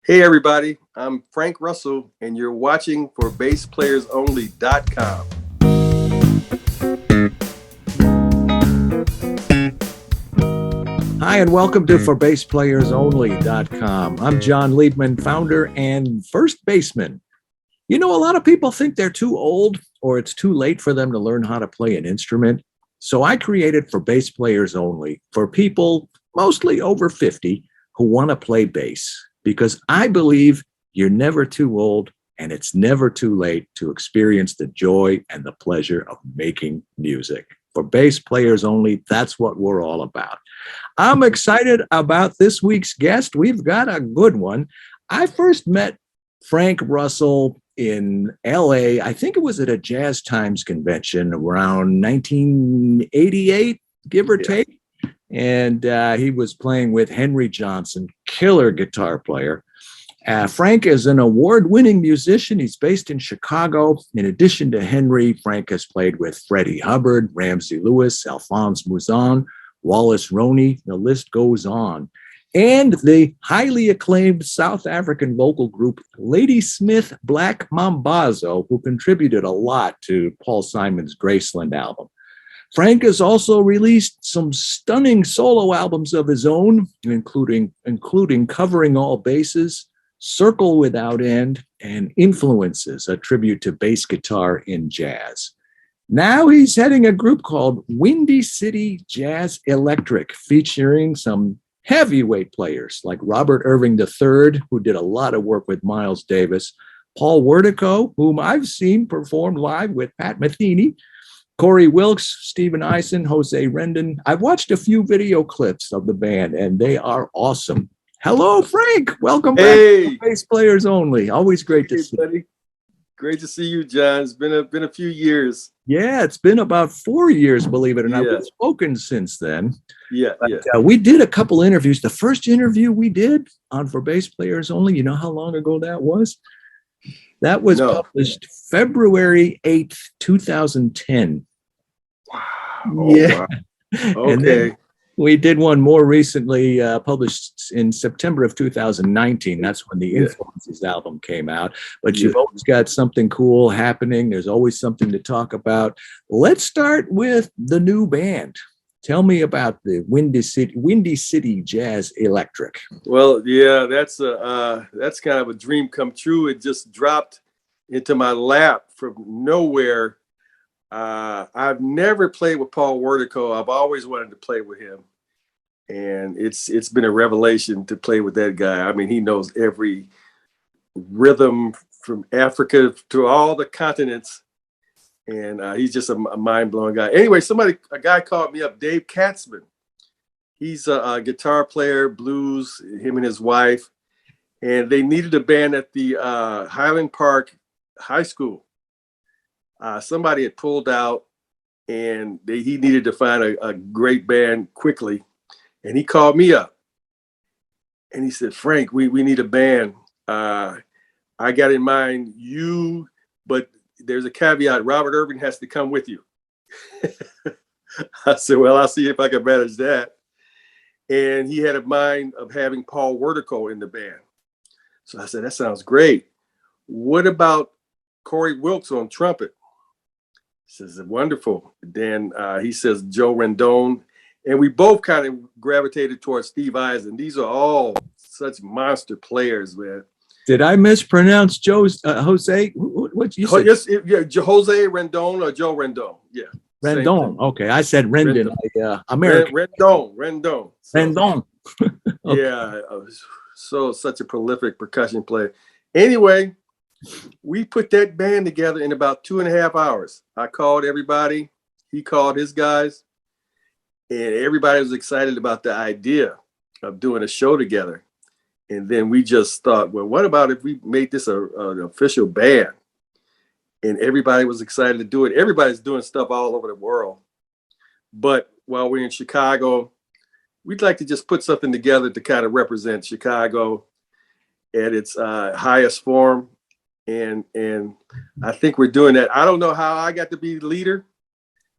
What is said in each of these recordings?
Hey everybody, I'm Frank Russell and you're watching for BassPlayersOnly.com. Hi, and welcome to ForBassPlayersOnly.com. I'm John Liebman, founder and first baseman. You know, a lot of people think they're too old or it's too late for them to learn how to play an instrument. So I created For Bass Players Only for people mostly over 50 who want to play bass, because I believe you're never too old and it's never too late to experience the joy and the pleasure of making music. For Bass Players Only, that's what we're all about. I'm excited about this week's guest. We've got a good one. I first met Frank Russell in LA. I think it was at a Jazz Times convention around 1988, give or take. And he was playing with Henry Johnson, killer guitar player. Frank is an award-winning musician. He's based in Chicago. In addition to Henry, Frank has played with Freddie Hubbard, Ramsey Lewis, Alphonse Mouzon, Wallace Roney, the list goes on. And the highly acclaimed South African vocal group Ladysmith Black Mambazo, who contributed a lot to Paul Simon's Graceland album. Frank has also released some stunning solo albums of his own, including Covering All Bases, Circle Without End, and Influences, a tribute to bass guitar in jazz. Now he's heading a group called Windy City Jazz Electric, featuring some heavyweight players like Robert Irving III, who did a lot of work with Miles Davis, Paul Wertico, whom I've seen perform live with Pat Metheny, Corey Wilkes, Stephen Eisen, Jose Rendon. I've watched a few video clips of the band, and they are awesome. Hello, Frank. Welcome back to Bass Players Only. Always great to see you. Great to see you, John. It's been a few years. Yeah, it's been about 4 years, believe it or not. We've spoken since then. But we did a couple interviews. The first interview we did on For Bass Players Only, you know how long ago that was? That was published February 8th, 2010. Wow. Yeah. Wow. Okay. We did one more recently, published in September of 2019. That's when the Influences album came out. But you've always got something cool happening. There's always something to talk about. Let's start with the new band. Tell me about the Windy City Jazz Electric. Well, yeah, that's kind of a dream come true. It just dropped into my lap from nowhere. I've never played with Paul Wertico. I've always wanted to play with him. And it's been a revelation to play with that guy. I mean, he knows every rhythm from Africa to all the continents. And he's just a mind-blowing guy. Anyway, a guy called me up, Dave Katzman. He's a guitar player, blues, him and his wife. And they needed a band at the Highland Park High School. Somebody had pulled out and he needed to find a great band quickly. And he called me up and he said, Frank, we need a band. I got in mind you, but there's a caveat. Robert Irving has to come with you. I said, well, I'll see if I can manage that. And he had a mind of having Paul Wertico in the band. So I said, that sounds great. What about Corey Wilkes on trumpet? He says, wonderful. Then he says, Joe Rendon. And we both kind of gravitated towards Steve Eisen. These are all such monster players, man. Did I mispronounce Jose? What you said? Yes, Jose Rendon or Joe Rendon. Yeah. Rendon. Okay, I said Rendon. American. Rendon. Rendon. Okay. Yeah. Such a prolific percussion player. Anyway, we put that band together in about 2.5 hours. I called everybody. He called his guys. And everybody was excited about the idea of doing a show together. And then we just thought, well, what about if we made this an official band? And everybody was excited to do it. Everybody's doing stuff all over the world. But while we're in Chicago, we'd like to just put something together to kind of represent Chicago at its highest form. And I think we're doing that. I don't know how I got to be the leader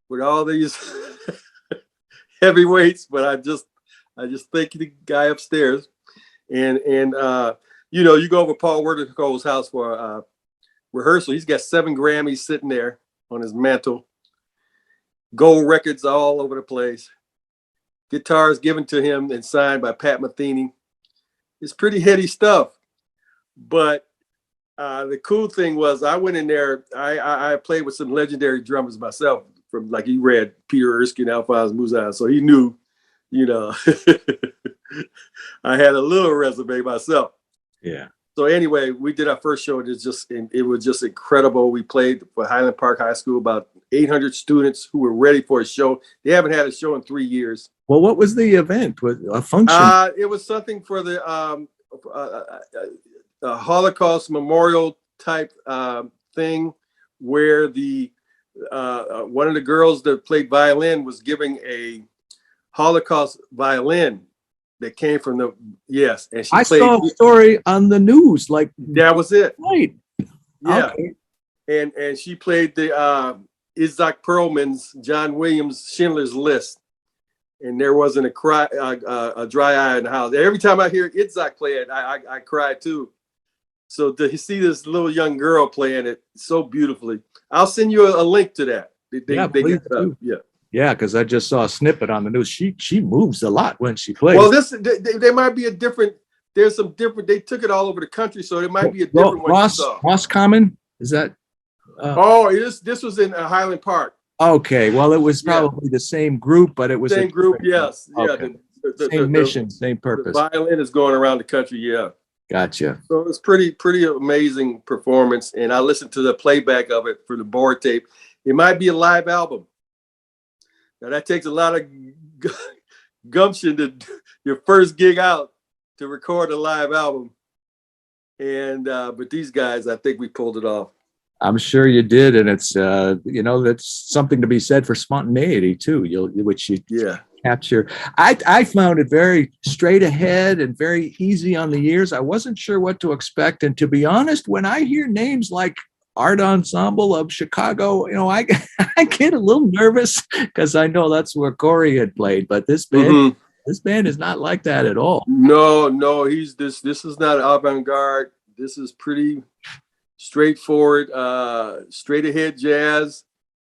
with all these heavyweights, but I just thank the guy upstairs. And you know, you go over Paul Wertico's house for rehearsal. He's got 7 Grammys sitting there on his mantle. Gold records all over the place. Guitars given to him and signed by Pat Metheny. It's pretty heady stuff. But the cool thing was I went in there. I played with some legendary drummers myself. From like he read Peter Erskine, Alphonse Mouzon, so he knew, you know, I had a little resume myself. Yeah. So anyway, we did our first show. It was just incredible. We played for Highland Park High School, about 800 students who were ready for a show. They haven't had a show in 3 years. Well, what was the event? Was a function? It was something for the Holocaust memorial type thing, where the one of the girls that played violin was giving a Holocaust violin that came from the and I saw a story on the news. Like that was it, right? Yeah, okay. and she played the Isaac Perlman's John Williams Schindler's List, and there wasn't a dry eye in the house. Every time I hear Isaac play it, I cry too. So to see this little young girl playing it so beautifully, I'll send you a link to that. Please do. Yeah, because I just saw a snippet on the news. She moves a lot when she plays. Well, there might be a different. There's some different. They took it all over the country, so it might be a different one. Ross Common, is that? This was in Highland Park. Okay, well, it was probably the same group, but it was same group. Yes, okay. Same mission, same purpose. The violin is going around the country. Yeah. Gotcha. So it was pretty amazing performance, and I listened to the playback of it for the board tape. It might be a live album. Now that takes a lot of gumption to your first gig out to record a live album, and but these guys, I think we pulled it off. I'm sure you did, and it's that's something to be said for spontaneity too. Which you capture. I found it very straight ahead and very easy on the ears. I wasn't sure what to expect, and to be honest, when I hear names like Art Ensemble of Chicago, I get a little nervous because I know that's where Corey had played. But this band, this band is not like that at all. No, this is not avant-garde. This is pretty straightforward, straight ahead jazz,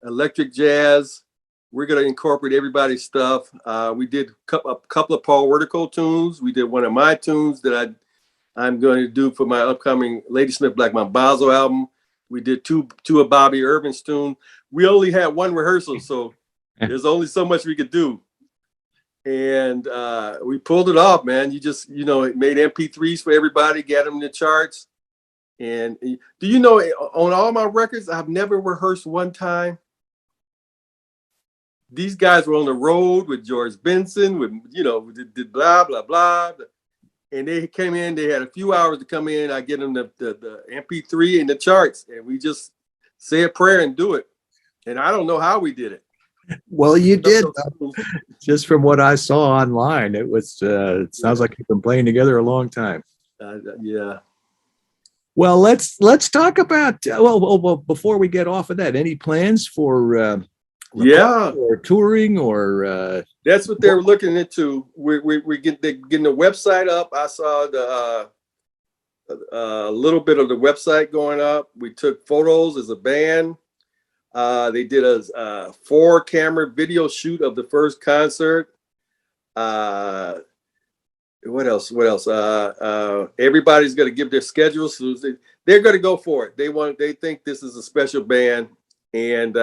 electric jazz. We're going to incorporate everybody's stuff. We did a couple of Paul Wertico tunes. We did one of my tunes that I'm going to do for my upcoming Ladysmith Black Mambazo album. We did two of Bobby Irving's tunes. We only had one rehearsal, so there's only so much we could do. And we pulled it off, man. You just, it made MP3s for everybody, got them in the charts. And do you know, on all my records, I've never rehearsed one time. These guys were on the road with George Benson, did blah, blah, blah. And they came in, they had a few hours to come in. I get them the MP3 and the charts, and we just say a prayer and do it. And I don't know how we did it. Well, you did. Just from what I saw online, it was. It sounds like you've been playing together a long time. Yeah. Well, let's talk about. Well, before we get off of that, any plans for? Or touring or that's what they're looking into. We're getting the website up. I saw a little bit of the website going up. We took photos as a band. They did a 4-camera video shoot of the first concert. What else? Everybody's going to give their schedules. So they're going to go for it. They think this is a special band, and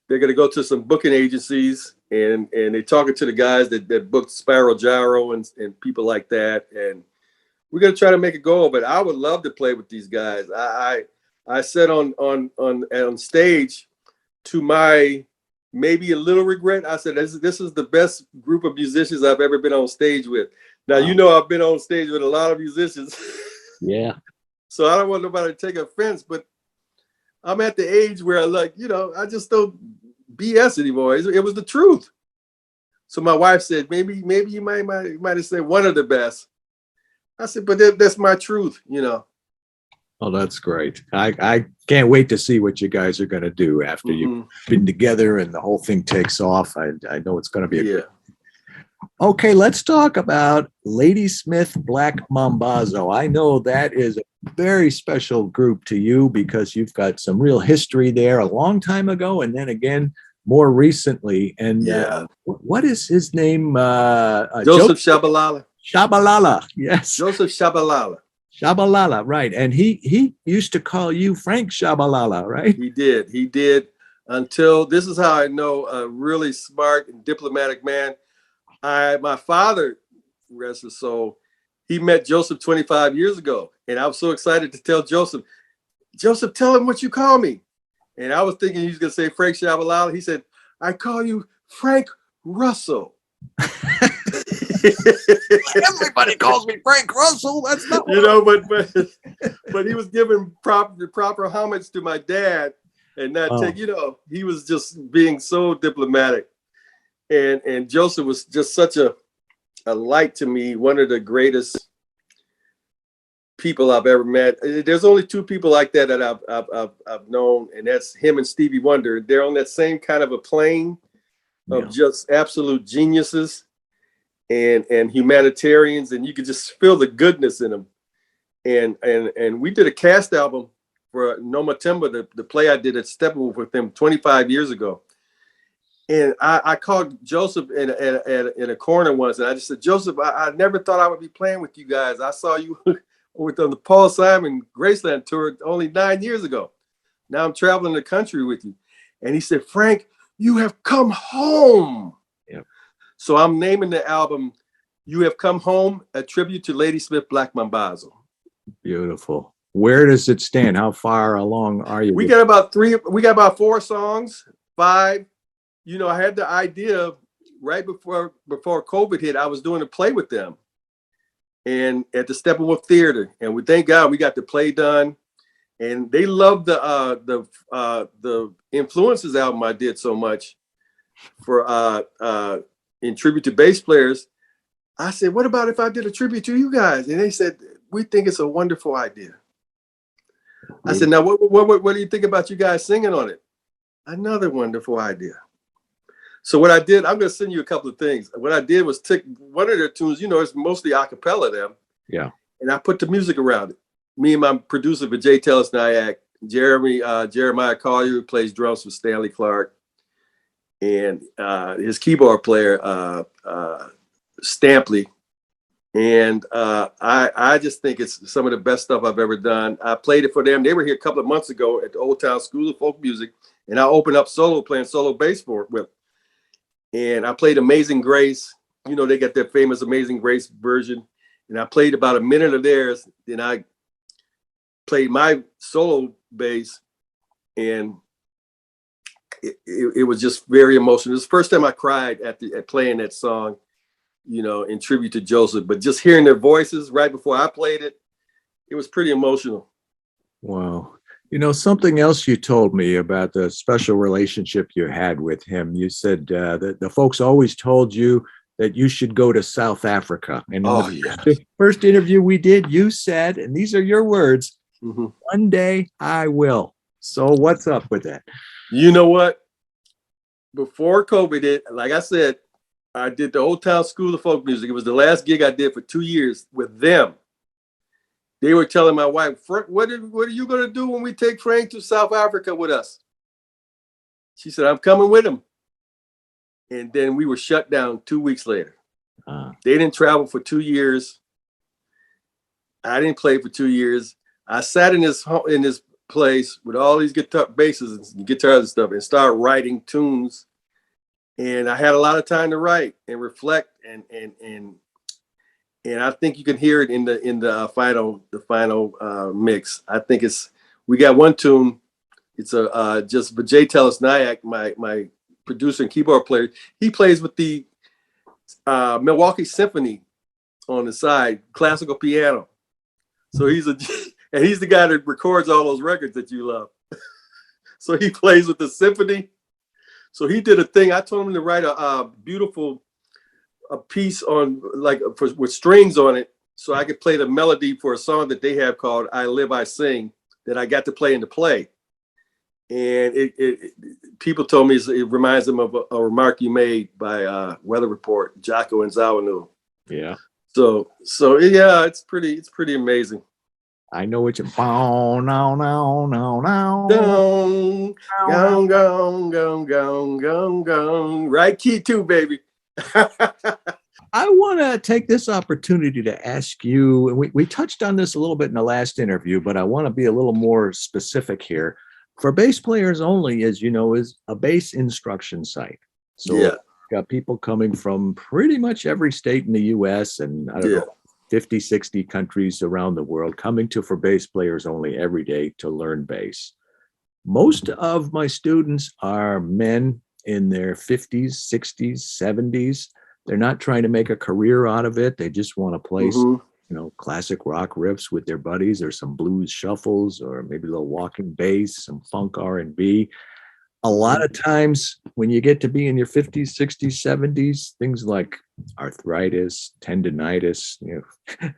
they're going to go to some booking agencies, and they're talking to the guys that booked Spiral Gyro and people like that. And we're going to try to make a goal, but I would love to play with these guys. I said on stage, to my maybe a little regret, I said, this is the best group of musicians I've ever been on stage with. Now, I've been on stage with a lot of musicians. Yeah. So I don't want nobody to take offense, but I'm at the age where I just don't BS anymore. It was the truth. So my wife said, maybe you might have said one of the best. I said, but that's my truth, Oh, that's great. I can't wait to see what you guys are going to do after you've been together and the whole thing takes off. I know it's going to be Okay, let's talk about Ladysmith Black Mambazo. I know that is a very special group to you because you've got some real history there a long time ago, and then again more recently. And Yeah. what is his name? Joseph Shabalala. Shabalala. Yes, Joseph Shabalala. Shabalala. Right, and he used to call you Frank Shabalala, right? He did. He did. Until this is how I know a really smart and diplomatic man. My father, rest his soul, he met Joseph 25 years ago. And I was so excited to tell Joseph, tell him what you call me. And I was thinking he was going to say Frank Shabalala. He said, I call you Frank Russell. Everybody calls me Frank Russell. That's not but he was giving proper homage to my dad and not take, he was just being so diplomatic. And Joseph was just such a light to me, one of the greatest people I've ever met. There's only two people like that I've known, and that's him and Stevie Wonder. They're on that same kind of a plane of just absolute geniuses and humanitarians, and you could just feel the goodness in them. And we did a cast album for No Matemba, the play I did at Steppenwolf with them 25 years ago. And I called Joseph in a corner once, and I just said, Joseph, I never thought I would be playing with you guys. I saw you on the Paul Simon Graceland tour only 9 years ago. Now I'm traveling the country with you. And he said, Frank, you have come home. Yep. So I'm naming the album You Have Come Home, a tribute to Ladysmith Black Mambazo. Beautiful. Where does it stand? How far along are you? We got about 4 songs, 5. I had the idea right before COVID hit. I was doing a play with them, and at the Steppenwolf Theater, and we thank God we got the play done, and they loved the Influences album I did so much for in tribute to bass players. I said, what about if I did a tribute to you guys? And they said, we think it's a wonderful idea. I said, now what do you think about you guys singing on it? Another wonderful idea. So what I did, I'm going to send you a couple of things. What I did was take one of their tunes, it's mostly a cappella them. Yeah. And I put the music around it. Me and my producer, Vijay Teles-Nayak, Jeremiah Collier, who plays drums for Stanley Clark, and his keyboard player, Stampley. And I just think it's some of the best stuff I've ever done. I played it for them. They were here a couple of months ago at the Old Town School of Folk Music, and I opened up playing solo bass with. And I played Amazing Grace. They got their famous Amazing Grace version. And I played about a minute of theirs. Then I played my solo bass. And it was just very emotional. It was the first time I cried at playing that song, in tribute to Joseph. But just hearing their voices right before I played it, it was pretty emotional. Wow. Something else you told me about the special relationship you had with him. You said that the folks always told you that you should go to South Africa. And in the first interview we did, you said, and these are your words, one day I will. So what's up with that? You know what? Before COVID hit, like I said, I did the Old Town School of Folk Music. It was the last gig I did for 2 years with them. They were telling my wife, Frank, what are you going to do when we take Frank to South Africa with us? She said, I'm coming with him. And then we were shut down 2 weeks later. They didn't travel for 2 years. I didn't play for 2 years. I sat in this place with all these basses and guitars and stuff and started writing tunes. And I had a lot of time to write and reflect and I think you can hear it in the final mix. I think we got one tune. It's just Vijay Teles-Nayak, my producer and keyboard player. He plays with the Milwaukee Symphony on the side, classical piano. So he's the guy that records all those records that you love. So he plays with the symphony. So he did a thing. I told him to write a beautiful piece on with strings on it, so I could play the melody for a song that they have called "I Live, I Sing" that I got to play in the play. And people told me it reminds them of a remark you made by Weather Report, Jocko and Zawanu. Yeah. So yeah, it's pretty amazing. I know what you're. No, no, no, no, no. Gong, gong, gong, gong, gong, gong, gong. Right key too, baby. I want to take this opportunity to ask you, and we touched on this a little bit in the last interview, but I want to be a little more specific here. For Bass Players Only, as you know, is a bass instruction site. So yeah, got people coming from pretty much every state in the US and I don't know, 50, 60 countries around the world coming to For Bass Players Only every day to learn bass. Most of my students are men in their 50s, 60s, 70s. They're not trying to make a career out of it. They just want to play, classic rock riffs with their buddies, or some blues shuffles, or maybe a little walking bass, some funk R&B. A lot of times when you get to be in your 50s, 60s, 70s, things like arthritis, tendinitis,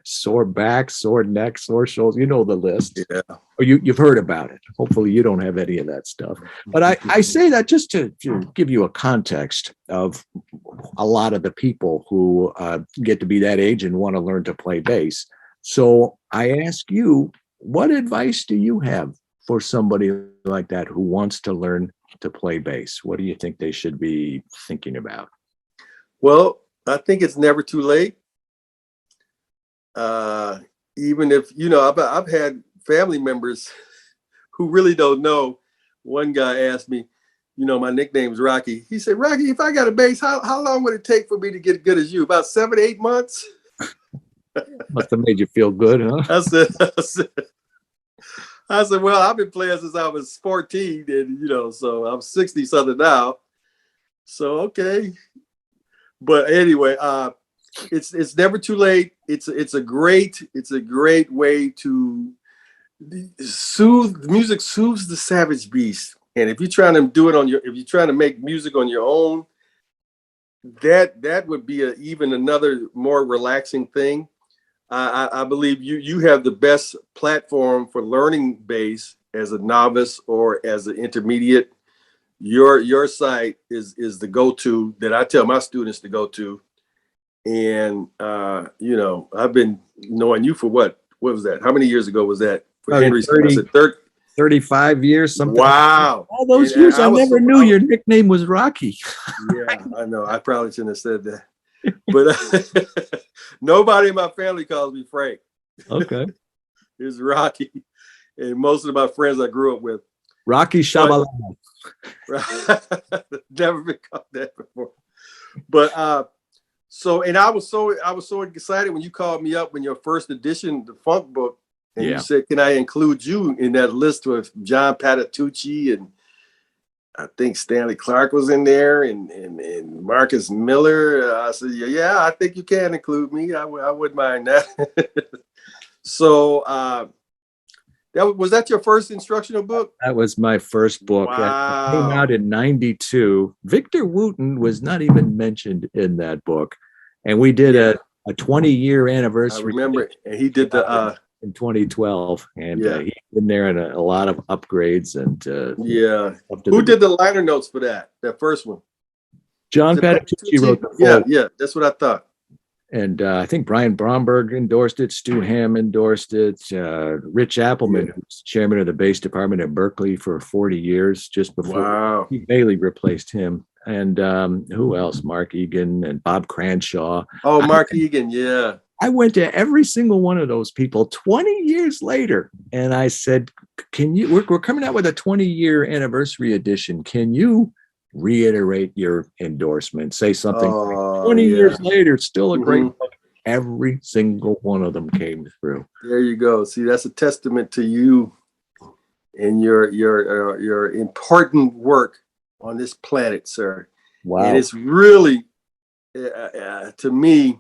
sore back, sore neck, sore shoulders, you know the list. Yeah. Or you've heard about it. Hopefully you don't have any of that stuff. But I say that just to give you a context of a lot of the people who get to be that age and want to learn to play bass. So I ask you, what advice do you have for somebody like that who wants to learn to play bass? What do you think they should be thinking about? Well, I think it's never too late. Even if, I've had family members who really don't know. One guy asked me, my nickname's Rocky. He said, Rocky, if I got a bass, how long would it take for me to get good as you? About 7 to 8 months? Must have made you feel good, huh? I said, well, I've been playing since I was 14, and so I'm 60 something now. So okay, but anyway, it's never too late. It's a great way to soothe. Music soothes the savage beast, and if you're trying to do it if you're trying to make music on your own, that would be even another more relaxing thing. I believe you have the best platform for learning bass as a novice or as an intermediate. Your site is the go-to that I tell my students to go to. And I've been knowing you for what was that? How many years ago was that? For Henry 35 years, something. Wow. All those years, I never knew your nickname was Rocky. Yeah, I know. I probably shouldn't have said that. But nobody in my family calls me Frank. Okay. It's Rocky. And most of my friends I grew up with. Rocky Shabalala. Never been called that before. But I was so excited when you called me up in your first edition, the funk book, and you said, can I include you in that list with John Patitucci, and I think Stanley Clark was in there, and Marcus Miller. I said, yeah, I think you can include me. I wouldn't mind that. So was that your first instructional book? That was my first book. Wow. That came out in 92. Victor Wooten was not even mentioned in that book. And we did a 20-year anniversary. I remember, and he did the in 2012, and he's been there in a lot of upgrades and Who did the liner notes for that first one? John Patitucci wrote the yeah, that's what I thought. And I think Brian Bromberg endorsed it. Stu Hamm endorsed it. Rich Appleman, who's chairman of the bass department at Berkeley for 40 years, just before Pete Bailey replaced him. And who else? Mark Egan and Bob Cranshaw. Oh, Mark Egan, yeah. I went to every single one of those people 20 years later, and I said, "Can you? We're coming out with a 20-year anniversary edition. Can you reiterate your endorsement? Say something." 20 years later, it's still a great book. Every single one of them came through. There you go. See, that's a testament to you and your important work on this planet, sir. Wow. And it's really, to me,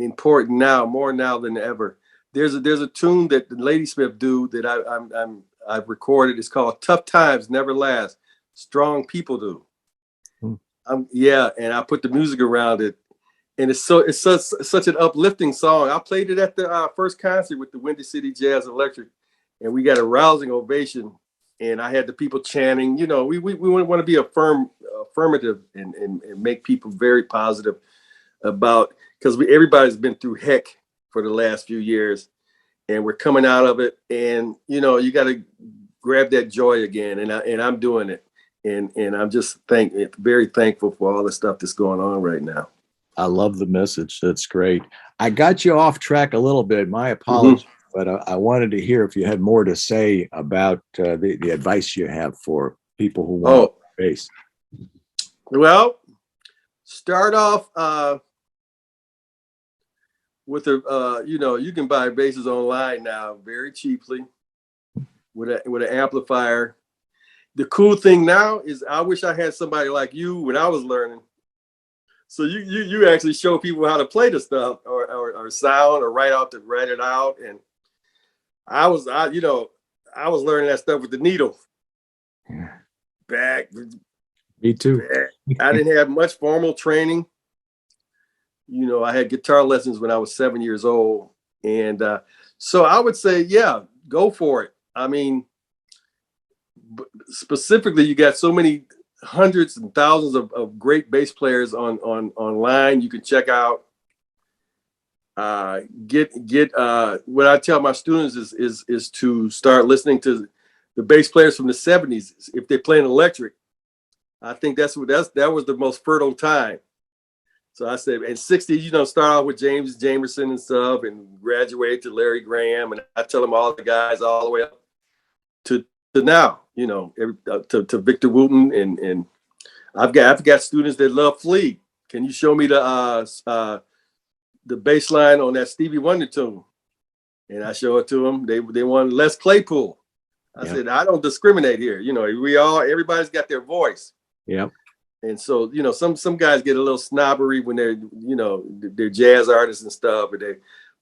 important now, more now than ever. There's a tune that the Ladysmith do that I've recorded. It's called "Tough Times Never Last. Strong People Do." And I put the music around it, and it's such an uplifting song. I played it at the first concert with the Windy City Jazz Electric, and we got a rousing ovation and I had the people chanting. You know, we want to be affirmative and make people very positive about, because everybody's been through heck for the last few years, and we're coming out of it. And you know, you got to grab that joy again, and I'm doing it, and I'm just very thankful for all the stuff that's going on right now. I love the message. That's great. I got you off track a little bit. My apologies, but I wanted to hear if you had more to say about the advice you have for people who want to play bass. Well, start off with you know, you can buy basses online now very cheaply with an amplifier. The cool thing now is I wish I had somebody like you when I was learning. So you actually show people how to play the stuff or sound or write it out. And I was learning that stuff with the needle. Back. Me too. I didn't have much formal training. You know, I had guitar lessons when I was 7 years old. And so I would say, yeah, go for it. I mean, specifically, you got so many hundreds and thousands of great bass players online. You can check out. What I tell my students is to start listening to the bass players from the 70s if they're playing electric. I think that was the most fertile time. So I said, in 60s, you know, start off with James Jamerson and stuff, and graduate to Larry Graham, and I tell them all the guys all the way up to now, you know, to Victor Wooten, and I've got students that love Flea. Can you show me the bass line on that Stevie Wonder tune? And I show it to them. They want Les Claypool. I said, I don't discriminate here. You know, everybody's got their voice. Yep. And so, you know, some guys get a little snobbery when they're, you know, they're jazz artists and stuff.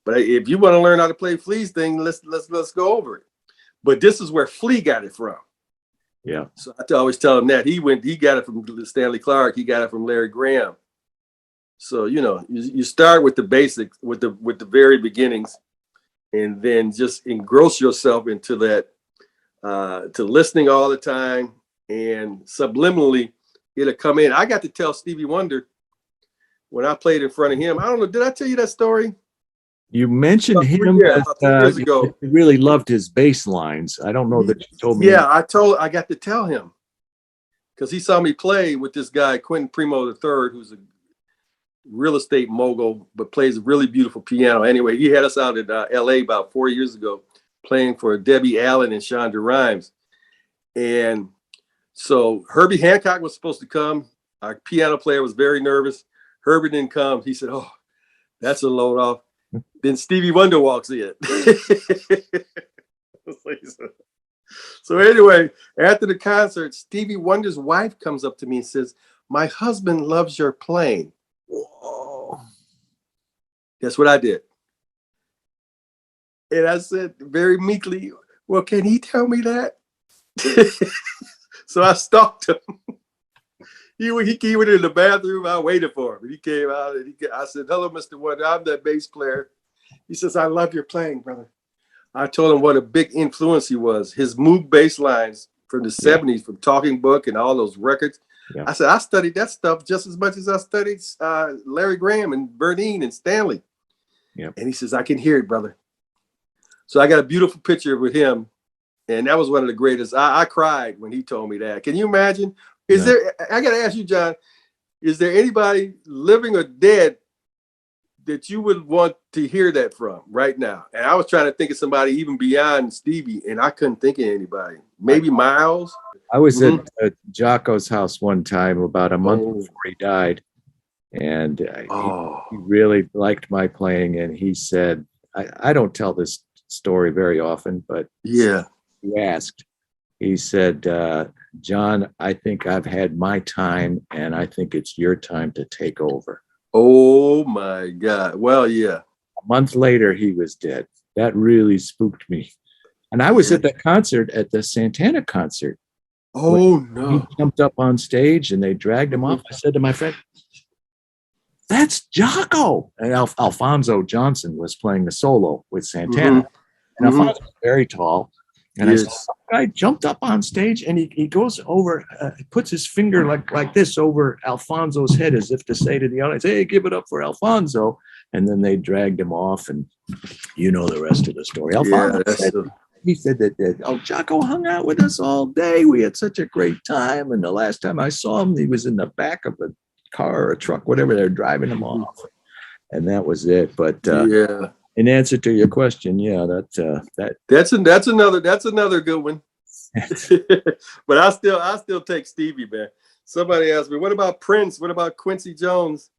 But if you want to learn how to play Flea's thing, let's go over it. But this is where Flea got it from. Yeah. So I always tell him that he got it from Stanley Clarke. He got it from Larry Graham. So, you know, you start with the basics, with the very beginnings, and then just engross yourself into that, to listening all the time, and subliminally it'll come in. I got to tell Stevie Wonder when I played in front of him. I don't know, did I tell you that story? You mentioned him. About 3 years ago. You really loved his bass lines. I don't know that you told me. Yeah, I got to tell him, because he saw me play with this guy, Quentin Primo III, who's a real estate mogul, but plays a really beautiful piano. Anyway, he had us out in LA about 4 years ago playing for Debbie Allen and Shonda Rhimes. And so Herbie Hancock was supposed to come. Our piano player was very nervous. Herbie didn't come. He said, "Oh, that's a load off." Then Stevie Wonder walks in. So anyway, after the concert, Stevie Wonder's wife comes up to me and says, "My husband loves your playing." Whoa. That's what I did. And I said very meekly, "Well, can he tell me that?" So I stalked him. He went in the bathroom. I waited for him. And he came out, and I said, "Hello, Mr. Wonder. I'm that bass player." He says, "I love your playing, brother." I told him what a big influence he was. His Moog bass lines from the 70s, from Talking Book and all those records. Yeah. I said, I studied that stuff just as much as I studied Larry Graham and Bernine and Stanley. Yep. And he says, "I can hear it, brother." So I got a beautiful picture with him. And that was one of the greatest. I cried when he told me that. Can you imagine? I got to ask you, John, is there anybody living or dead that you would want to hear that from right now? And I was trying to think of somebody even beyond Stevie, and I couldn't think of anybody. Maybe Miles. I was at Jocko's house one time about a month before he died. And he really liked my playing. And he said, I don't tell this story very often, but yeah, he asked. He said, "John, I think I've had my time, and I think it's your time to take over." Oh my God. Well, yeah. A month later, he was dead. That really spooked me. And I was at the concert, at the Santana concert. Oh no. He jumped up on stage and they dragged him off. I said to my friend, "That's Jocko." And Alfonso Johnson was playing the solo with Santana. And Alfonso was very tall. And I saw some guy jumped up on stage and he goes over, puts his finger like this over Alfonso's head as if to say to the audience, hey, give it up for Alfonso. And then they dragged him off, and you know the rest of the story. Alfonso said that El Chaco hung out with us all day. We had such a great time. And the last time I saw him, he was in the back of a car or a truck, whatever, they're driving him off. And that was it. But in answer to your question, that's another good one. But I still take Stevie, man. Somebody asked me, what about Prince? What about Quincy Jones?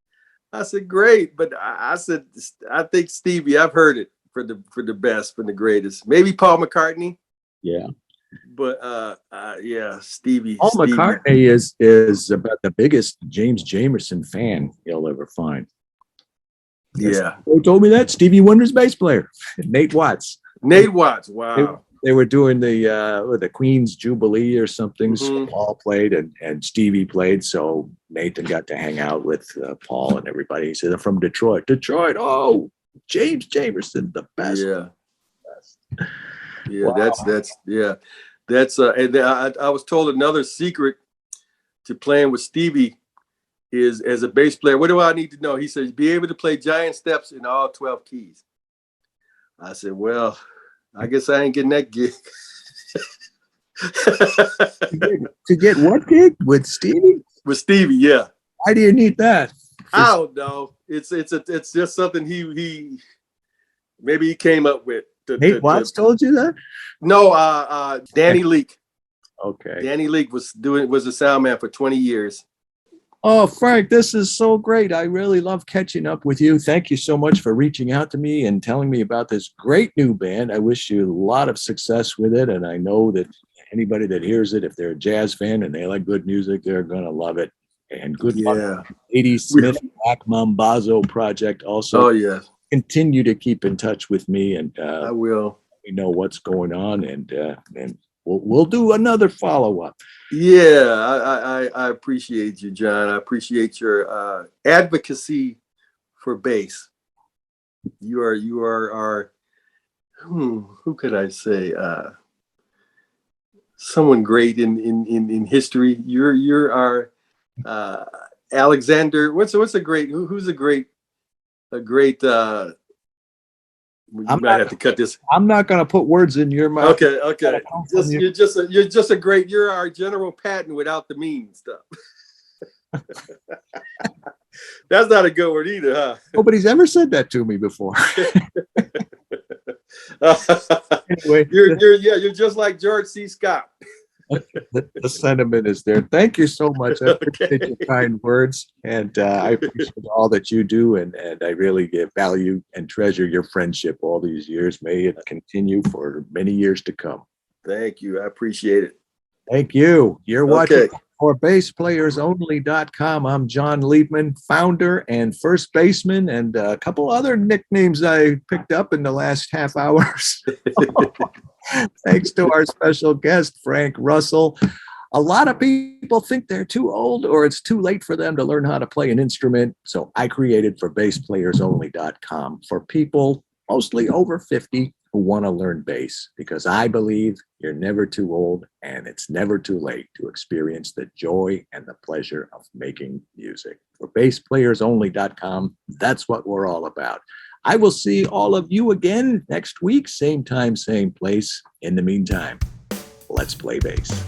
I said, great, but I said I think Stevie. I've heard it for the best, for the greatest. Maybe Paul McCartney. Yeah, but Stevie. Paul McCartney is about the biggest James Jamerson fan you'll ever find. Yeah, who told me that? Stevie Wonder's bass player, Nate Watts. Wow. They were doing the Queen's Jubilee or something. So Paul played and Stevie played. So Nathan got to hang out with Paul and everybody. He said, they're from Detroit. Oh, James Jamerson, the best. Yeah, wow. That's and I was told another secret to playing with Stevie is, as a bass player, what do I need to know? He says, be able to play giant steps in all 12 keys. I said, well, I guess I ain't getting that gig. To get what gig? With Stevie? With Stevie, yeah. Why do you need that? I don't know. It's just something he maybe he came up with. Nate Watts told you that? No, Danny Leake. Okay. Danny Leake was a sound man for 20 years. Oh, Frank, this is so great. I really love catching up with you. Thank you so much for reaching out to me and telling me about this great new band. I wish you a lot of success with it. And I know that anybody that hears it, if they're a jazz fan and they like good music, they're going to love it. And good luck. Ladysmith Black Mambazo project also. Oh, yeah. Continue to keep in touch with me, and I will. We know what's going on, and we'll do another follow-up. Yeah, I appreciate you, John. I appreciate your advocacy for bass. You are our who could I say? Someone great in history. You're our Alexander. Who's a great? You might have to cut this. I'm not going to put words in your mouth. Okay. You're just a great. You're our General Patton without the mean stuff. That's not a good word either, huh? Nobody's ever said that to me before. Anyway, you're just like George C. Scott. The sentiment is there. Thank you so much. I appreciate your kind words, and I appreciate all that you do, and I really value and treasure your friendship all these years. May it continue for many years to come. Thank you. I appreciate it. Thank you. You're watching ForBassPlayersOnly.com. I'm John Liebman, founder and first baseman, and a couple other nicknames I picked up in the last half hour. Thanks to our special guest, Frank Russell. A lot of people think they're too old or it's too late for them to learn how to play an instrument. So I created ForBassPlayersOnly.com for people mostly over 50 who want to learn bass, because I believe you're never too old and it's never too late to experience the joy and the pleasure of making music. ForBassPlayersOnly.com, that's what we're all about. I will see all of you again next week, same time, same place. In the meantime, let's play bass.